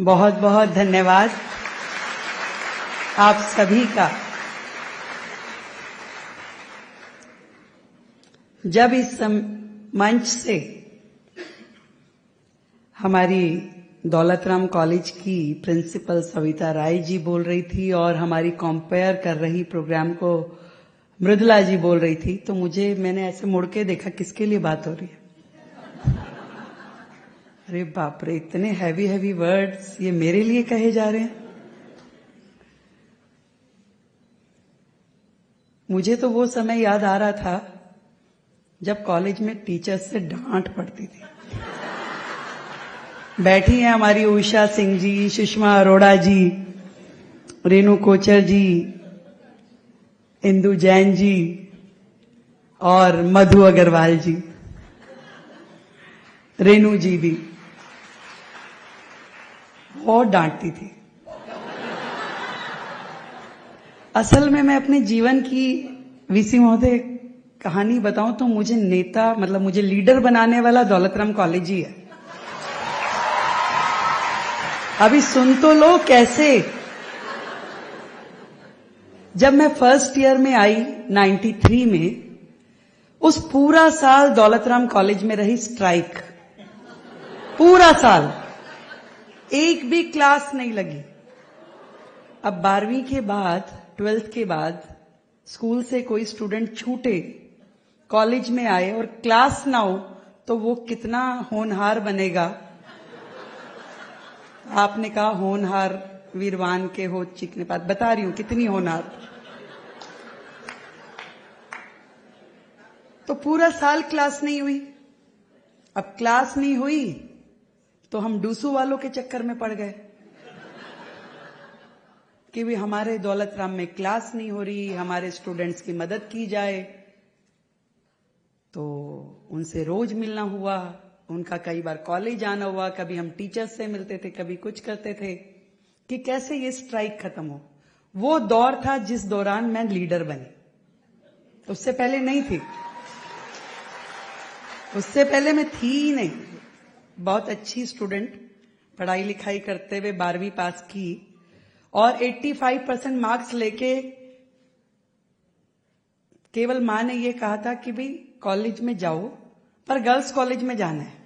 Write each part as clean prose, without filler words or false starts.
बहुत बहुत धन्यवाद आप सभी का। जब इस मंच से हमारी दौलतराम कॉलेज की प्रिंसिपल सविता राय जी बोल रही थी और हमारी कंपेयर कर रही प्रोग्राम को मृदुला जी बोल रही थी, तो मैंने ऐसे मुड़ के देखा किसके लिए बात हो रही है। अरे बाप रे, इतने हैवी हैवी वर्ड्स ये मेरे लिए कहे जा रहे हैं। मुझे तो वो समय याद आ रहा था जब कॉलेज में टीचर्स से डांट पड़ती थी। बैठी हैं हमारी उषा सिंह जी, सुषमा अरोड़ा जी, रेणु कोचर जी, इंदु जैन जी और मधु अग्रवाल जी, रेणु जी भी बहुत डांटती थी। असल में मैं अपने जीवन की वीसी महोदय कहानी बताऊं तो मुझे मुझे लीडर बनाने वाला दौलतराम कॉलेज ही है। अभी सुन तो लो कैसे। जब मैं फर्स्ट ईयर में आई 93 में, उस पूरा साल दौलतराम कॉलेज में रही स्ट्राइक। पूरा साल एक भी क्लास नहीं लगी। अब 12वीं के बाद, 12th के बाद स्कूल से कोई स्टूडेंट छूटे, कॉलेज में आए और क्लास ना हो तो वो कितना होनहार बनेगा। आपने कहा होनहार वीरवान के हो चिकने पात, बता रही हूं कितनी होनहार। तो पूरा साल क्लास नहीं हुई। अब क्लास नहीं हुई तो हम डूसू वालों के चक्कर में पड़ गए कि भी हमारे दौलतराम में क्लास नहीं हो रही, हमारे स्टूडेंट्स की मदद की जाए। तो उनसे रोज मिलना हुआ, उनका कई बार कॉलेज आना हुआ, कभी हम टीचर्स से मिलते थे, कभी कुछ करते थे कि कैसे ये स्ट्राइक खत्म हो। वो दौर था जिस दौरान मैं लीडर बनी। उससे पहले नहीं थी, उससे पहले मैं थी ही नहीं। बहुत अच्छी स्टूडेंट, पढ़ाई लिखाई करते हुए 12वीं पास की और 85% मार्क्स लेके केवल मां ने ये कहा था कि भाई कॉलेज में जाओ पर गर्ल्स कॉलेज में जाना है।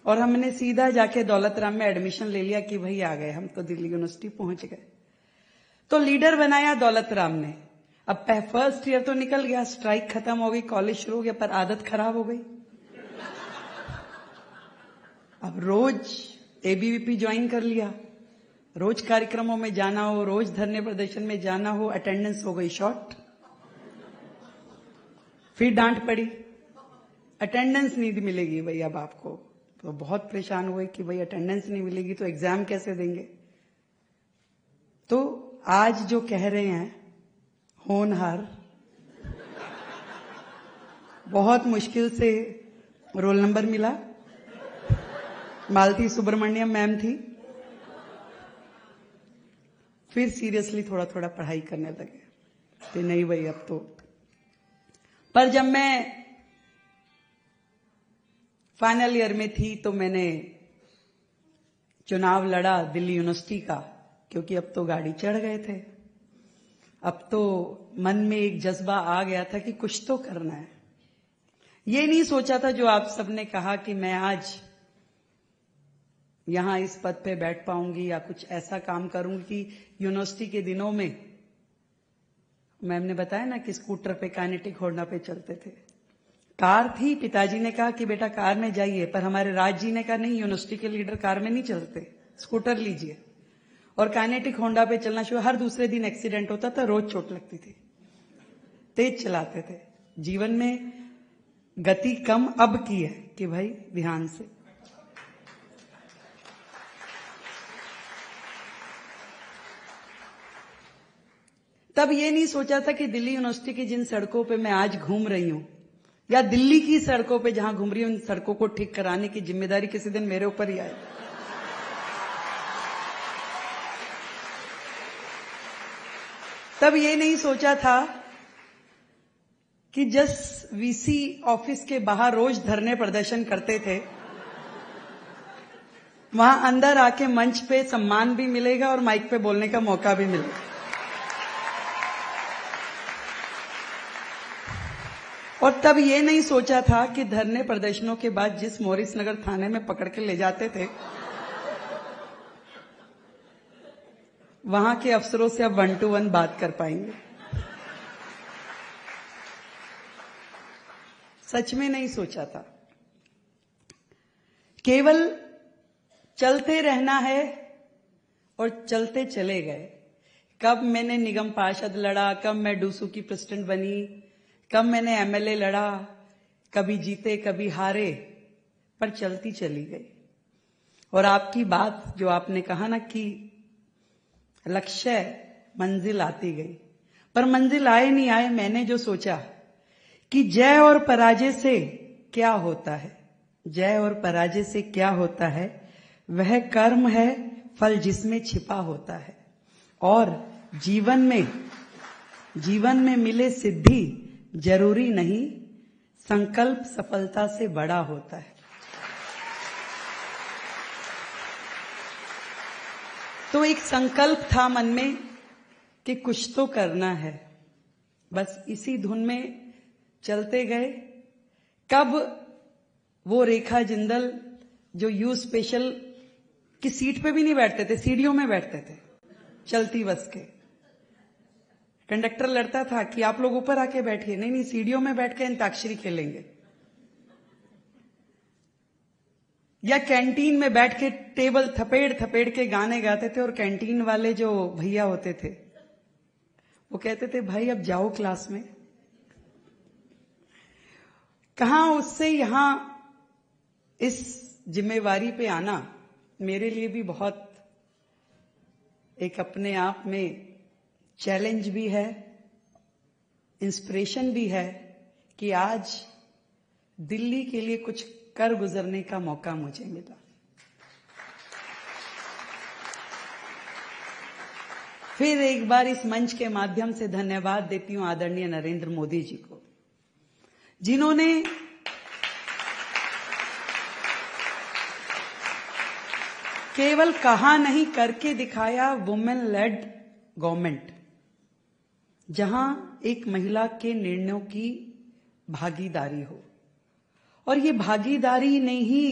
और हमने सीधा जाके दौलतराम में एडमिशन ले लिया कि भाई आ गए हम तो, दिल्ली यूनिवर्सिटी पहुंच गए। तो लीडर बनाया दौलतराम ने। अब फर्स्ट ईयर तो निकल गया, स्ट्राइक खत्म हो गई, कॉलेज शुरू हो गया, पर आदत खराब हो गई। अब रोज एबीवीपी ज्वाइन कर लिया, रोज कार्यक्रमों में जाना हो, रोज धरने प्रदर्शन में जाना हो, अटेंडेंस हो गई शॉर्ट। फिर डांट पड़ी, अटेंडेंस नहीं मिलेगी भाई अब आपको। तो बहुत परेशान हुए कि भाई अटेंडेंस नहीं मिलेगी तो एग्जाम कैसे देंगे। तो आज जो कह रहे हैं होनहार, बहुत मुश्किल से रोल नंबर मिला। मालती सुब्रमण्यम मैम थी। फिर सीरियसली थोड़ा थोड़ा पढ़ाई करने लगे कि नहीं भाई अब तो। पर जब मैं फाइनल ईयर में थी तो मैंने चुनाव लड़ा दिल्ली यूनिवर्सिटी का, क्योंकि अब तो गाड़ी चढ़ गए थे। अब तो मन में एक जज्बा आ गया था कि कुछ तो करना है। ये नहीं सोचा था जो आप सबने कहा कि मैं आज यहां इस पद पे बैठ पाऊंगी या कुछ ऐसा काम करूंगी कि यूनिवर्सिटी के दिनों में मैम ने बताया ना कि स्कूटर पे काइनेटिक होर्डा पे चलते थे। कार थी, पिताजी ने कहा कि बेटा कार में जाइए, पर हमारे राज जी ने कहा नहीं, यूनिवर्सिटी के लीडर कार में नहीं चलते, स्कूटर लीजिए। और काइनेटिक होंडा पे चलना शुरू। हर दूसरे दिन एक्सीडेंट होता था, रोज चोट लगती थी, तेज चलाते थे। जीवन में गति कम अब की है कि भाई ध्यान से। तब ये नहीं सोचा था कि दिल्ली यूनिवर्सिटी की जिन सड़कों पे मैं आज घूम रही हूं या दिल्ली की सड़कों पे जहां घूम रही हूं, उन सड़कों को ठीक कराने की जिम्मेदारी किसी दिन मेरे ऊपर ही आए। तब ये नहीं सोचा था कि जिस वीसी ऑफिस के बाहर रोज धरने प्रदर्शन करते थे, वहां अंदर आके मंच पे सम्मान भी मिलेगा और माइक पे बोलने का मौका भी मिलेगा। और तब ये नहीं सोचा था कि धरने प्रदर्शनों के बाद जिस मोरिस नगर थाने में पकड़ के ले जाते थे, वहां के अफसरों से अब 1 to 1 बात कर पाएंगे। सच में नहीं सोचा था। केवल चलते रहना है और चलते चले गए। कब मैंने निगम पार्षद लड़ा, कब मैं डूसू की प्रेसिडेंट बनी, कब मैंने एमएलए लड़ा, कभी जीते कभी हारे, पर चलती चली गई। और आपकी बात जो आपने कहा ना कि लक्ष्य मंजिल आती गई, पर मंजिल आए नहीं आए, मैंने जो सोचा कि जय और पराजय से क्या होता है, जय और पराजय से क्या होता है, वह कर्म है फल जिसमें छिपा होता है। और जीवन में मिले सिद्धि जरूरी नहीं, संकल्प सफलता से बड़ा होता है। तो एक संकल्प था मन में कि कुछ तो करना है, बस इसी धुन में चलते गए। कब वो रेखा जिंदल जो यू स्पेशल की सीट पे भी नहीं बैठते थे, सीढ़ियों में बैठते थे चलती बस के, कंडक्टर लड़ता था कि आप लोग ऊपर आके बैठिए, नहीं सीढ़ियों में बैठ के अंताक्षरी खेलेंगे, या कैंटीन में बैठ के टेबल थपेड़ थपेड़ के गाने गाते थे। और कैंटीन वाले जो भैया होते थे वो कहते थे भाई अब जाओ क्लास में। कहां उससे यहां इस जिम्मेवारी पे आना मेरे लिए भी बहुत एक अपने आप में चैलेंज भी है, इंस्पिरेशन भी है कि आज दिल्ली के लिए कुछ कर गुजरने का मौका मुझे मिला। फिर एक बार इस मंच के माध्यम से धन्यवाद देती हूं आदरणीय नरेंद्र मोदी जी को, जिन्होंने केवल कहा नहीं करके दिखाया वुमेन लेड गवर्नमेंट, जहां एक महिला के निर्णयों की भागीदारी हो। और ये भागीदारी ने ही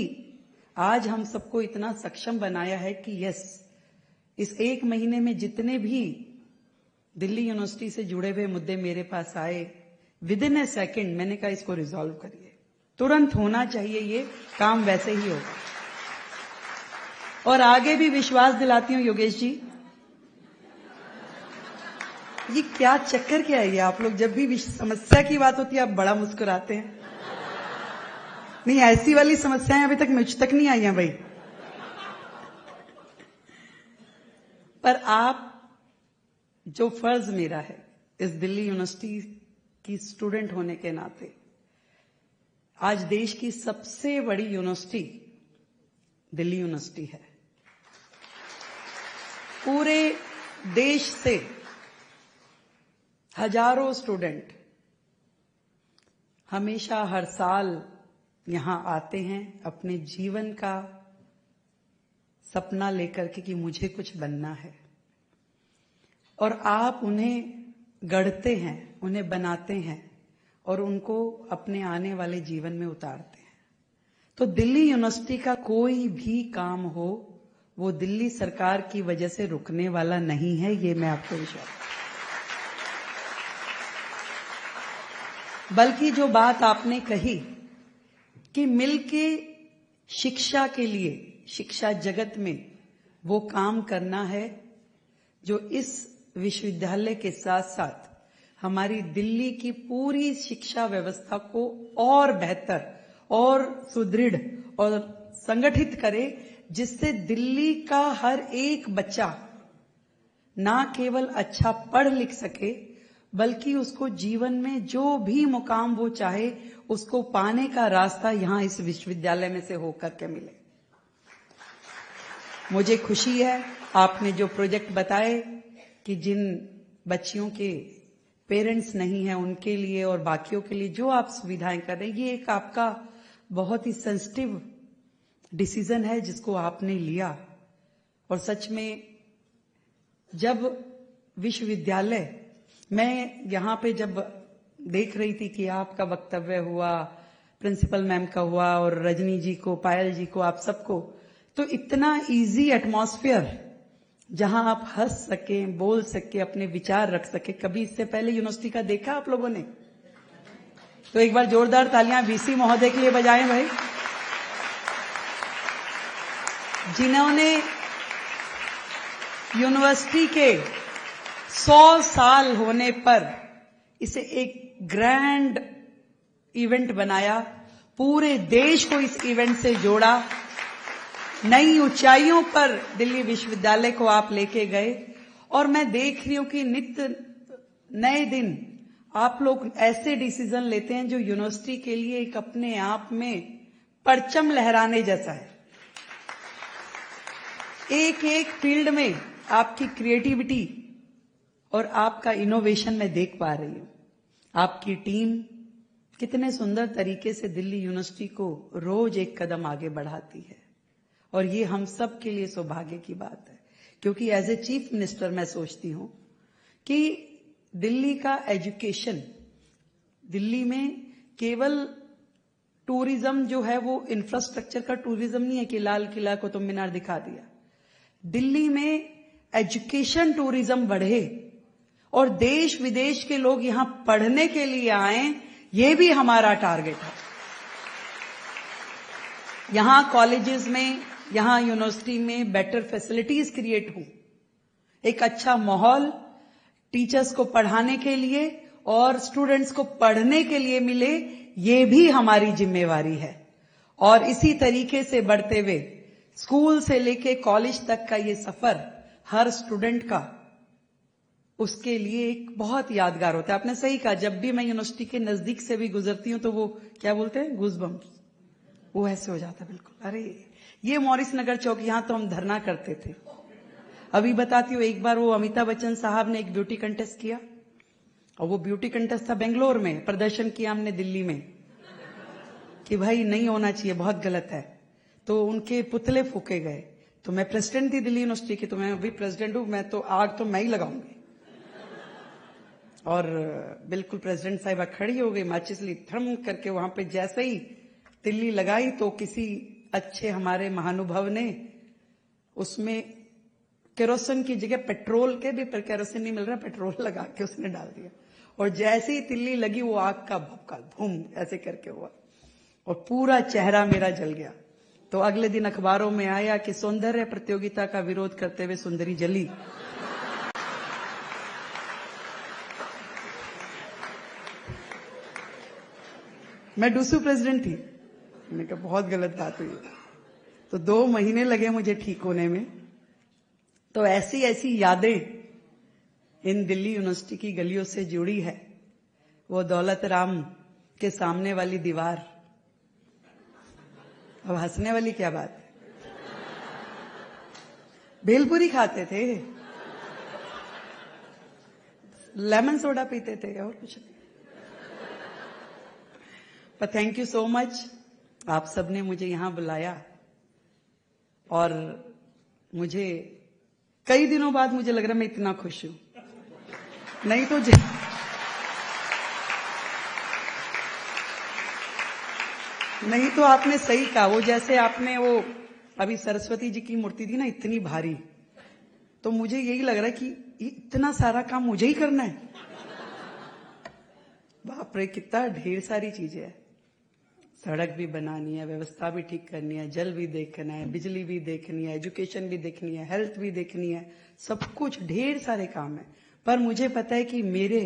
आज हम सबको इतना सक्षम बनाया है कि यस, इस 1 महीने में जितने भी दिल्ली यूनिवर्सिटी से जुड़े हुए मुद्दे मेरे पास आए, विद इन ए सेकेंड मैंने कहा इसको रिजॉल्व करिए, तुरंत होना चाहिए, ये काम वैसे ही होगा। और आगे भी विश्वास दिलाती हूं योगेश जी, ये क्या चक्कर क्या है ये, आप लोग जब भी समस्या की बात होती है आप बड़ा मुस्कुराते हैं। नहीं, ऐसी वाली समस्याएं अभी तक मुझ तक नहीं आई हैं भाई। पर आप जो फर्ज मेरा है इस दिल्ली यूनिवर्सिटी की स्टूडेंट होने के नाते, आज देश की सबसे बड़ी यूनिवर्सिटी दिल्ली यूनिवर्सिटी है। पूरे देश से हजारों स्टूडेंट हमेशा हर साल यहां आते हैं अपने जीवन का सपना लेकर के कि मुझे कुछ बनना है, और आप उन्हें गढ़ते हैं, उन्हें बनाते हैं और उनको अपने आने वाले जीवन में उतारते हैं। तो दिल्ली यूनिवर्सिटी का कोई भी काम हो वो दिल्ली सरकार की वजह से रुकने वाला नहीं है, ये मैं आपको विश्वास, बल्कि जो बात आपने कही कि मिलके शिक्षा के लिए, शिक्षा जगत में वो काम करना है जो इस विश्वविद्यालय के साथ साथ हमारी दिल्ली की पूरी शिक्षा व्यवस्था को और बेहतर और सुदृढ़ और संगठित करे, जिससे दिल्ली का हर एक बच्चा ना केवल अच्छा पढ़ लिख सके, बल्कि उसको जीवन में जो भी मुकाम वो चाहे उसको पाने का रास्ता यहां इस विश्वविद्यालय में से होकर के मिले। मुझे खुशी है आपने जो प्रोजेक्ट बताए कि जिन बच्चियों के पेरेंट्स नहीं हैं उनके लिए और बाकियों के लिए जो आप सुविधाएं कर रहे हैं, ये एक आपका बहुत ही सेंसिटिव डिसीजन है जिसको आपने लिया। और सच में जब विश्वविद्यालय, मैं यहाँ पे जब देख रही थी कि आपका वक्तव्य हुआ, प्रिंसिपल मैम का हुआ, और रजनी जी को, पायल जी को, आप सबको, तो इतना इजी एटमॉस्फेयर जहां आप हंस सके, बोल सके, अपने विचार रख सके, कभी इससे पहले यूनिवर्सिटी का देखा आप लोगों ने? तो एक बार जोरदार तालियां वीसी महोदय के लिए बजाएं भाई, जिन्होंने यूनिवर्सिटी के 100 साल होने पर इसे एक ग्रैंड इवेंट बनाया, पूरे देश को इस इवेंट से जोड़ा, नई ऊंचाइयों पर दिल्ली विश्वविद्यालय को आप लेके गए। और मैं देख रही हूं कि नित्य नए दिन आप लोग ऐसे डिसीजन लेते हैं जो यूनिवर्सिटी के लिए एक अपने आप में परचम लहराने जैसा है। एक एक फील्ड में आपकी क्रिएटिविटी और आपका इनोवेशन मैं देख पा रही हूं। आपकी टीम कितने सुंदर तरीके से दिल्ली यूनिवर्सिटी को रोज एक कदम आगे बढ़ाती है, और ये हम सब के लिए सौभाग्य की बात है। क्योंकि एज ए चीफ मिनिस्टर मैं सोचती हूं कि दिल्ली का एजुकेशन, दिल्ली में केवल टूरिज्म जो है वो इंफ्रास्ट्रक्चर का टूरिज्म नहीं है कि लाल किला कुतुब मीनार दिखा दिया। दिल्ली में एजुकेशन टूरिज्म बढ़े और देश विदेश के लोग यहां पढ़ने के लिए आए, ये भी हमारा टारगेट है। यहां कॉलेजेस में, यहां यूनिवर्सिटी में बेटर फैसिलिटीज क्रिएट हो, एक अच्छा माहौल टीचर्स को पढ़ाने के लिए और स्टूडेंट्स को पढ़ने के लिए मिले, ये भी हमारी जिम्मेवारी है। और इसी तरीके से बढ़ते हुए स्कूल से लेके कॉलेज तक का ये सफर हर स्टूडेंट का, उसके लिए एक बहुत यादगार होता है। आपने सही कहा, जब भी मैं यूनिवर्सिटी के नजदीक से भी गुजरती हूं तो वो क्या बोलते हैं, गूज़बम्प्स, वो ऐसे हो जाता है बिल्कुल। अरे ये मॉरिस नगर चौक, यहां तो हम धरना करते थे। अभी बताती हूँ, एक बार वो अमिताभ बच्चन साहब ने एक ब्यूटी कंटेस्ट किया, और वो ब्यूटी कंटेस्ट था बेंगलोर में, प्रदर्शन किया हमने दिल्ली में कि भाई नहीं होना चाहिए, बहुत गलत है। तो उनके पुतले फूके गए। तो मैं प्रेसिडेंट थी दिल्ली यूनिवर्सिटी की, तो मैं अभी प्रेसिडेंट हूं, मैं तो आग तो मैं ही लगाऊंगी। और बिल्कुल प्रेसिडेंट साहिबा खड़ी हो गई, माचिस ली, थम करके वहां पे जैसे ही तिल्ली लगाई तो किसी अच्छे हमारे महानुभव ने उसमें केरोसिन की जगह पेट्रोल के भी, पर केरोसिन नहीं मिल रहा, पेट्रोल लगा के उसने डाल दिया। और जैसे ही तिल्ली लगी वो आग का भपका धूम ऐसे करके हुआ और पूरा चेहरा मेरा जल गया। तो अगले दिन अखबारों में आया कि सौंदर्य प्रतियोगिता का विरोध करते हुए सुंदरी जली। मैं डूसू प्रेसिडेंट थी। मैंने कहा बहुत गलत बात हुई। तो 2 महीने लगे मुझे ठीक होने में। तो ऐसी ऐसी यादें इन दिल्ली यूनिवर्सिटी की गलियों से जुड़ी है। वो दौलत राम के सामने वाली दीवार, अब हंसने वाली क्या बात है, भेलपुरी खाते थे, लेमन सोडा पीते थे और कुछ नहीं। पर थैंक यू सो मच, आप सबने मुझे यहां बुलाया और मुझे कई दिनों बाद मुझे लग रहा है मैं इतना खुश हूं। नहीं तो नहीं तो आपने सही कहा, वो जैसे आपने वो अभी सरस्वती जी की मूर्ति थी ना इतनी भारी, तो मुझे यही लग रहा है कि इतना सारा काम मुझे ही करना है। बाप रे, कितना ढेर सारी चीजें हैं। सड़क भी बनानी है, व्यवस्था भी ठीक करनी है, जल भी देखना है, बिजली भी देखनी है, एजुकेशन भी देखनी है, हेल्थ भी देखनी है, सब कुछ ढेर सारे काम है। पर मुझे पता है कि मेरे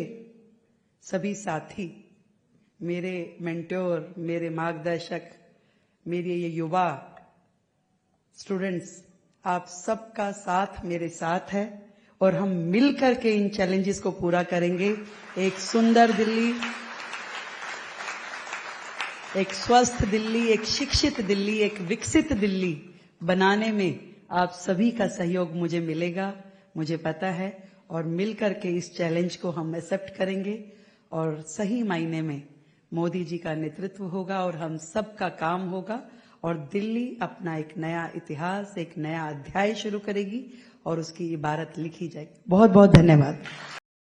सभी साथी, मेरे मेंटोर, मेरे मार्गदर्शक, मेरे ये युवा स्टूडेंट्स, आप सबका साथ मेरे साथ है और हम मिलकर के इन चैलेंजेस को पूरा करेंगे। एक सुंदर दिल्ली, एक स्वस्थ दिल्ली, एक शिक्षित दिल्ली, एक विकसित दिल्ली बनाने में आप सभी का सहयोग मुझे मिलेगा, मुझे पता है। और मिलकर के इस चैलेंज को हम एक्सेप्ट करेंगे और सही मायने में मोदी जी का नेतृत्व होगा और हम सबका काम होगा और दिल्ली अपना एक नया इतिहास, एक नया अध्याय शुरू करेगी और उसकी इबारत लिखी जाएगी। बहुत बहुत धन्यवाद।